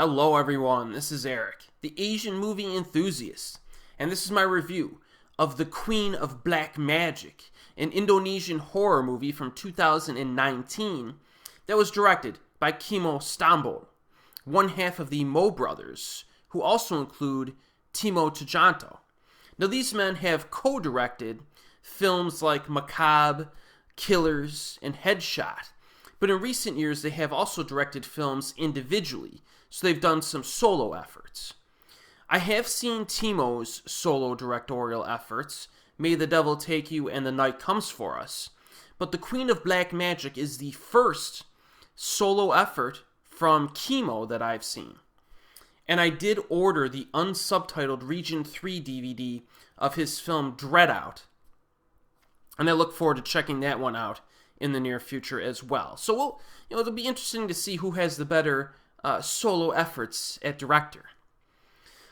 Hello everyone, this is Erik, the Asian movie enthusiast, and this is my review of The Queen of Black Magic, an Indonesian horror movie from 2019 that was directed by Kimo Stamboel, one half of the Mo brothers, who also include Timo Tjanto. Now these men have co-directed films like Macabre, Killers, and Headshot, but in recent years they have also directed films individually, so they've done some solo efforts. I have seen Timo's solo directorial efforts, May the Devil Take You and The Night Comes For Us, but The Queen of Black Magic is the first solo effort from Kimo that I've seen. And I did order the unsubtitled Region 3 DVD of his film Dread Out, and I look forward to checking that one out in the near future as well. So it'll be interesting to see who has the better solo efforts at director.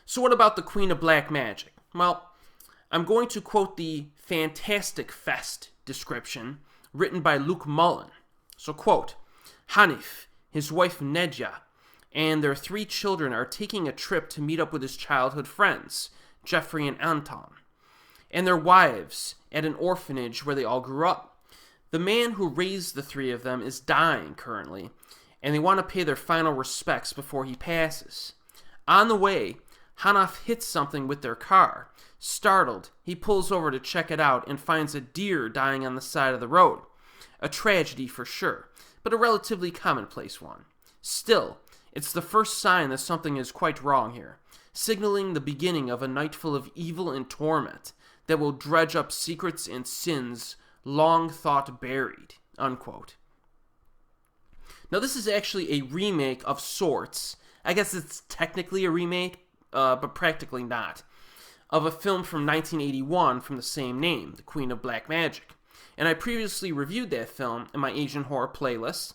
So what about The Queen of Black Magic? Well, I'm going to quote the Fantastic Fest description written by Luke Mullen. So quote, Hanif, his wife Nadya, and their 3 children are taking a trip to meet up with his childhood friends, Jefri and Anton, and their wives at an orphanage where they all grew up. The man who raised the 3 of them is dying currently, and they want to pay their final respects before he passes. On the way, Hanif hits something with their car. Startled, he pulls over to check it out and finds a deer dying on the side of the road. A tragedy for sure, but a relatively commonplace one. Still, it's the first sign that something is quite wrong here, signaling the beginning of a night full of evil and torment that will dredge up secrets and sins long thought buried, unquote. Now this is actually a remake of sorts. I guess it's technically a remake, but practically not, of a film from 1981 from the same name, The Queen of Black Magic. And I previously reviewed that film in my Asian horror playlist,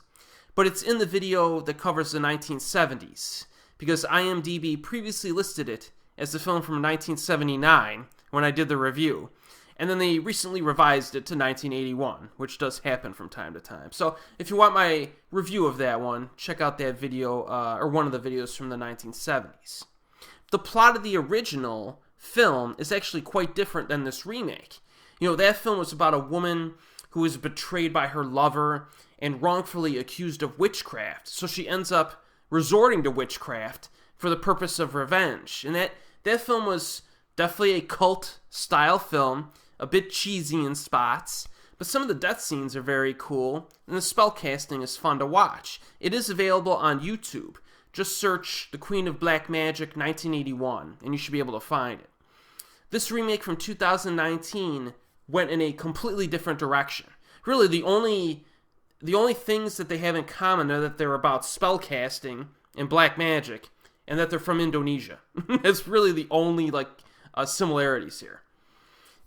but it's in the video that covers the 1970s, because IMDb previously listed it as the film from 1979 when I did the review, and then they recently revised it to 1981, which does happen from time to time. So if you want my review of that one, check out that video, or one of the videos from the 1970s. The plot of the original film is actually quite different than this remake. You know, that film was about a woman who was betrayed by her lover and wrongfully accused of witchcraft, so she ends up resorting to witchcraft for the purpose of revenge. And that film was definitely a cult-style film, a bit cheesy in spots, but some of the death scenes are very cool, and the spellcasting is fun to watch. It is available on YouTube. Just search The Queen of Black Magic 1981, and you should be able to find it. This remake from 2019 went in a completely different direction. Really, the only things that they have in common are that they're about spellcasting and black magic, and that they're from Indonesia. That's really the only similarities here.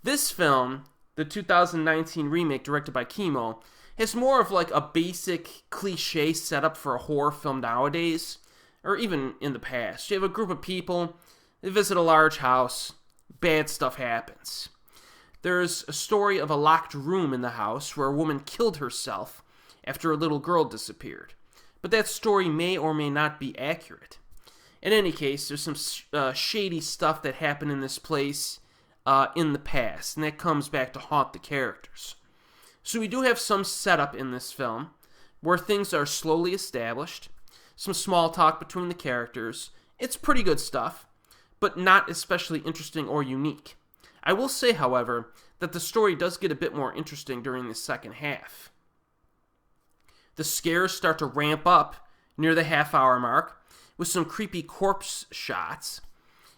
This film, the 2019 remake directed by Kimo, has more of a basic cliche setup for a horror film nowadays, or even in the past. You have a group of people, they visit a large house, bad stuff happens. There's a story of a locked room in the house where a woman killed herself after a little girl disappeared. But that story may or may not be accurate. In any case, there's some shady stuff that happened in this place in the past, and that comes back to haunt the characters. So we do have some setup in this film, where things are slowly established, some small talk between the characters. It's pretty good stuff, but not especially interesting or unique. I will say, however, that the story does get a bit more interesting during the second half. The scares start to ramp up near the half-hour mark, with some creepy corpse shots.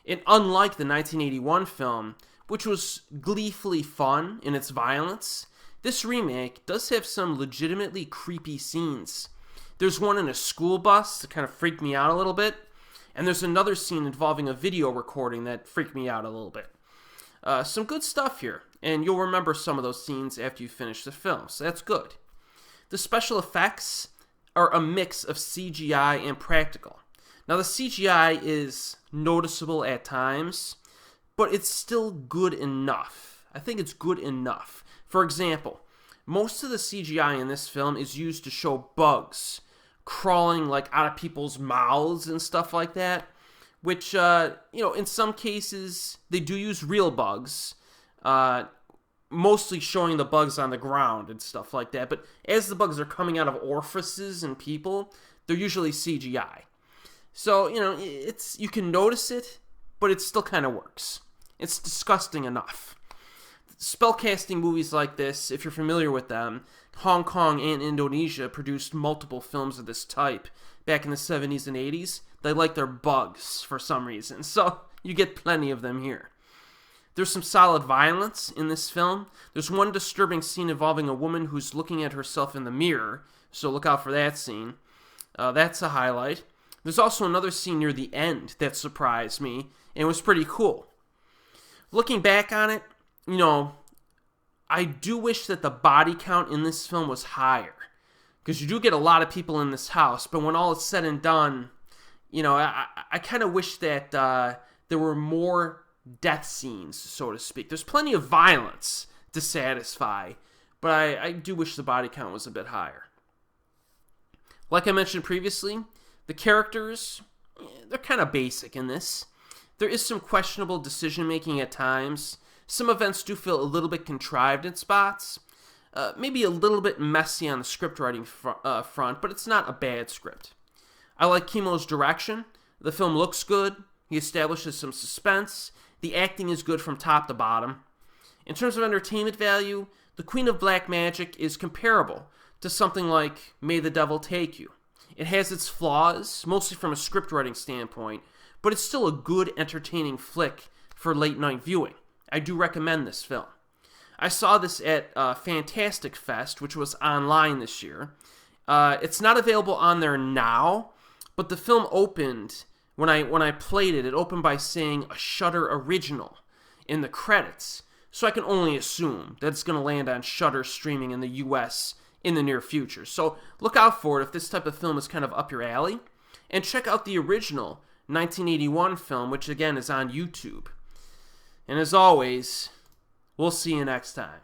And unlike the 1981 film, which was gleefully fun in its violence, this remake does have some legitimately creepy scenes. There's one in a school bus that kind of freaked me out a little bit, and there's another scene involving a video recording that freaked me out a little bit. Some good stuff here, and you'll remember some of those scenes after you finish the film, so that's good. The special effects are a mix of CGI and practical. Now, the CGI is noticeable at times, but it's still good enough. I think it's good enough. For example, most of the CGI in this film is used to show bugs crawling like out of people's mouths and stuff like that, which, in some cases they do use real bugs, mostly showing the bugs on the ground and stuff like that. But as the bugs are coming out of orifices and people, they're usually CGI. So, you can notice it, but it still kind of works. It's disgusting enough. Spellcasting movies like this, if you're familiar with them, Hong Kong and Indonesia produced multiple films of this type back in the 70s and 80s. They like their bugs for some reason, so you get plenty of them here. There's some solid violence in this film. There's one disturbing scene involving a woman who's looking at herself in the mirror, so look out for that scene. That's a highlight. There's also another scene near the end that surprised me, and was pretty cool. Looking back on it, I do wish that the body count in this film was higher, because you do get a lot of people in this house, but when all is said and done, I kind of wish that there were more death scenes, so to speak. There's plenty of violence to satisfy, but I do wish the body count was a bit higher. Like I mentioned previously, the characters, they're kind of basic in this. There is some questionable decision-making at times. Some events do feel a little bit contrived in spots. Maybe a little bit messy on the script writing front, but it's not a bad script. I like Kimo's direction. The film looks good. He establishes some suspense. The acting is good from top to bottom. In terms of entertainment value, The Queen of Black Magic is comparable to something like May the Devil Take You. It has its flaws, mostly from a script writing standpoint, but it's still a good, entertaining flick for late-night viewing. I do recommend this film. I saw this at Fantastic Fest, which was online this year. It's not available on there now, but the film opened, when I played it, it opened by saying a Shudder original in the credits. So I can only assume that it's going to land on Shudder streaming in the US in the near future. So look out for it if this type of film is kind of up your alley. And check out the original 1981 film, which again is on YouTube. And as always, we'll see you next time.